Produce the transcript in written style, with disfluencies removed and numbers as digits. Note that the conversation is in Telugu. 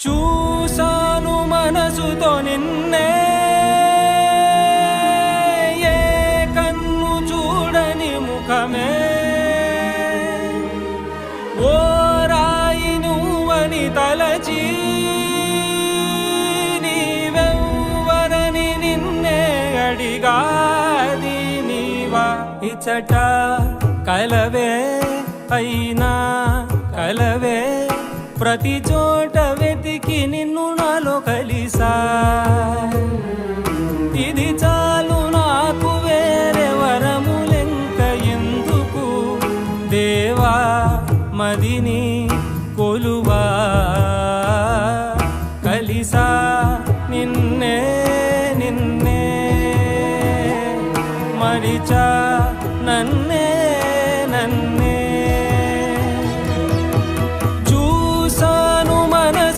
చూసాను మనసుతో నిన్నే, ఏ కన్ను చూడని ముఖమే, ఓ రాయి నువ్వని తలచి నీవెవ్వరని నిన్నే అడిగాది నీవా. ఇచ్చట కలవే అయినా కలవే, ప్రతి చోట వెతికి నిన్ను నాలో కలిసా. ఇది చాలు నాకు, వేరే వరములెంక ఎందుకు, దేవా మదిని కొలువా. కలిసా నిన్నే నిన్నే, మరిచా నన్ను